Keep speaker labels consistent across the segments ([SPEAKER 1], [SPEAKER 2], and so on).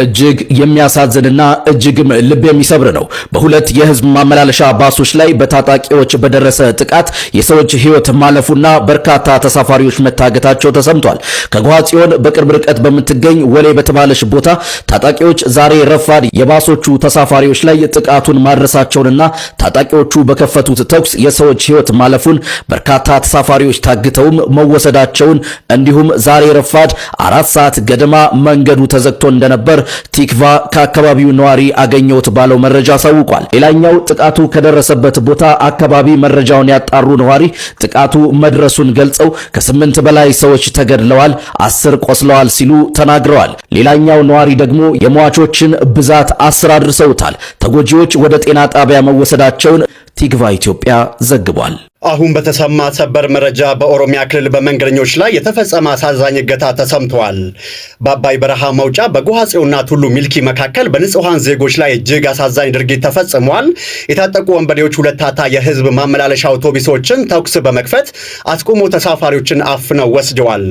[SPEAKER 1] እጅግ የሚያሳዝንና እጅግም ልብ የሚሰብር ነው። በሁለት የህዝብ ማመላለሻ ባሶች ላይ በታጣቂዎች በደረሰ ጥቃት የሰዎች ህይወት ማለፉና በርካታ ተሳፋሪዎች መታገታቸው ተሰምቷል። ከጓጽዮን በቅርብ ርቀት በምትገኝ ወሌ በተባለች ቦታ ታጣቂዎች ዛሬ ረፋድ የባሶቹ ተሳፋሪዎች ላይ ጥቃቱን ማድረሳቸውንና ታጣቂዎቹ በከፈቱት ተኩስ የሰዎች ህይወት ማለፉን በርካታ ተሳፋሪዎች ታግተውም መወሰዳቸውን እንዲሁም ዛሬ ረፋድ 4 ሰዓት ገደማ መንገዱ ተዘግቶ እንደነበር ቲክቫ ከአካባቢው ነዋሪ አገኘውት ባለው መረጃ አሳውቋል። ሌላኛው ጥቃቱ ከደረሰበት ቦታ አካባቢ መረጃውን ያጣሩ ነዋሪ ጥቃቱ መድረሱን ገልጸው ከ8 በላይ ሰዎች ተገድለዋል፣ 10 ቆስለዋል ሲሉ ተናግረዋል። ሌላኛው ነዋሪ ደግሞ የሟቾችን ብዛት 10 አድርሰውታል። ተጎጂዎች ወደ ጤና ጣቢያ መወሰዳቸውን ቲክቫ ኢትዮጵያ ዘግቧል።
[SPEAKER 2] አሁን በተሰማ ሰበር መረጃ በኦሮሚያ ክልል በመንገደኞች ላይ የተፈጸመ አሳዛኝ እገታ ተሰምቷል። በአባይ በረሃ መውጫ በጎሃጽዮንና ቱሉ ሚልኪ መካከል በንጹሃን ዜጎች ላይ እጅግ አሳዛኝ ድርጊት ተፈጽሟል። የታጠቁ ወንበዴዎች 2 ታታ የህዝብ ማመላለሻ አውቶቡሶችን ተኩስ በመክፈት አስቆሞ ተሳፋሪዎችን አፍነው ወስደዋል።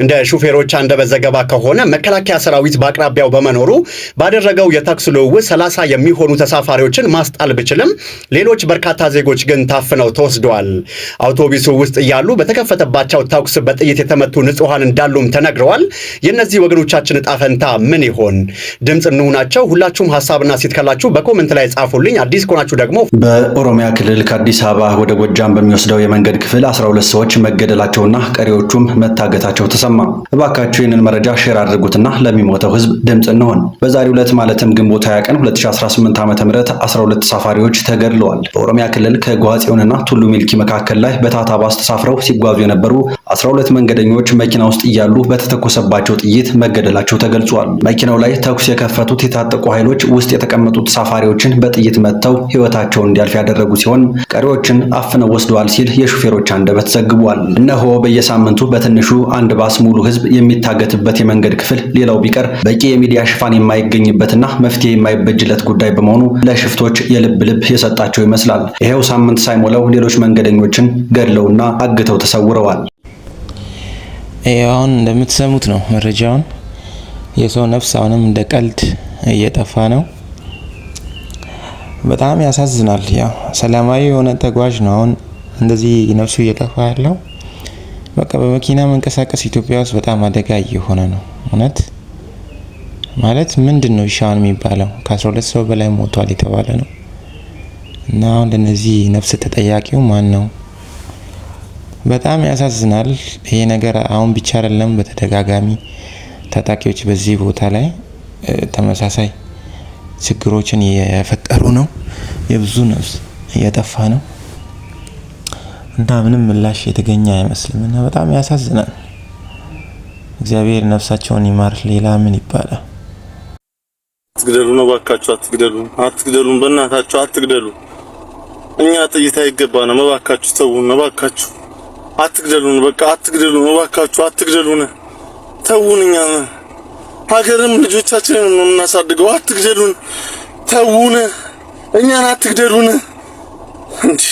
[SPEAKER 2] እንደ ሹፌሮች አንደበት ዘገባ ከሆነ መከላከያ ሰራዊት በአቅራቢያው በመኖሩ ባደረገው የተኩስ ልውውጥ 30 የሚሆኑ ተሳፋሪዎችን ማስጣል ቢችልም ሌሎች በርካታ ዜጎች ግን ታፍነው ተወስደዋል። አውቶቡሱ ውስጥ እያሉ በተከፈተባቸው ተኩስ በጥይት የተመቱ ንጹሃን እንዳሉም ተነግረዋል። የነዚህ ወገኖቻችን ዕጣ ፈንታ ምን ይሆን? ድምጽ እንሁናቸው። ሁላችሁም ሐሳብና ሴት ካላችሁ በኮሜንት ላይ ጻፉልኝ። አዲስ ከሆናችሁ ደግሞ
[SPEAKER 3] በኦሮሚያ ክልል ከአዲስ አበባ ወደ ጎጃም በሚወስደው የመንገድ ክፍል 12 ሰዎች መገደላቸውና ቀሪዎቹም መታገታቸው ተሰማ። እባካችሁ ይህንን መረጃ ሼር አድርጉትና ለሚሞተው ህዝብ ድምጽ እንሆን። በዛሬው ዕለት ማለትም ግንቦት 20 ቀን 2018 ዓ.ም 12 ተሳፋሪዎች ተገድለዋል። በኦሮሚያ ክልል ከጓጽዮንና ቱሉ ሚልኪ መካከል ላይ በታታ ባስ ተሳፍረው ሲጓዙ የነበሩ 12 መንገደኞች መኪና ውስጥ እያሉ በተተኮሰባቸው ጥይት መገደላቸው ተገልጿል። መኪናው ላይ ተኩስ የከፈቱት የታጠቁ ኃይሎች ውስጥ የተቀመጡ ተሳፋሪዎችን በጥይት መትተው ህይወታቸውን እንዲያልፍ ያደረጉ ሲሆን ቀሪዎችን አፍነው ወስደዋል ሲል የሹፌሮች አንደበት ዘግቧል። እነሆ በየሳምንቱ በትንሹ አንድ ባስ ሙሉ ህዝብ የሚታገትበት የመንገድ ክፍል ሌላው ቢቀር በቂ የሚዲያ ሽፋን የማይገኝበትና መፍትሄ የማይበጅለት ጉዳይ በመሆኑ ለሽፍቶች የልብ የሰጣቸው ይመስላል። ይሄው ሳምንት ሳይሞላው ሌሎች መንገደኞችን ገድለውና አግተው ተሰውረዋል።
[SPEAKER 4] አሁን እንደምትሰሙት ነው መረጃውን። የሰው ነፍስ አሁንም እንደ ቀልድ እየጠፋ ነው። በጣም ያሳዝናል። ያው ሰላማዊ የሆነ ተጓዥ ነው አሁን እንደዚህ ነፍሱ እየጠፋ ያለው። በቃ በመኪና መንቀሳቀስ ኢትዮጵያ ውስጥ በጣም አደጋ እየሆነ ነው። እውነት ማለት ምንድነው ሻን የሚባለው? ከ12 ሰው በላይ ሞቷል የተባለ ነው። እና አሁን ለነዚህ ነፍስ ተጠያቂው ማን ነው? በጣም ያሳዝናል። ይሄ ነገር አሁን ብቻ አይደለም፣ በተደጋጋሚ ታጣቂዎች በዚህ ቦታ ላይ ተመሳሳይ ችግሮችን እየፈጠሩ ነው። የብዙ ነፍስ እየጠፋ ነው እና ምንም ምላሽ የተገኘ አይመስልም እና በጣም ያሳዝናል። እግዚአብሔር ነፍሳቸውን ይማር። ሌላ ምን ይባላል?
[SPEAKER 5] አትግደሉ ነው ባካችሁ፣ አትግደሉ፣ በእናታችሁ አትግደሉ። እኛ ጥይት አይገባንም። ባካችሁ ተውን፣ ባካችሁ አትግደሉን። በቃ አትግደሉን፣ ባካችሁ አትግደሉን፣ ተውን። እኛ ሀገርም ልጆቻችንን ነው የምናሳድገው። አትግደሉን፣ ተውን፣ እኛን አትግደሉን እንዴ!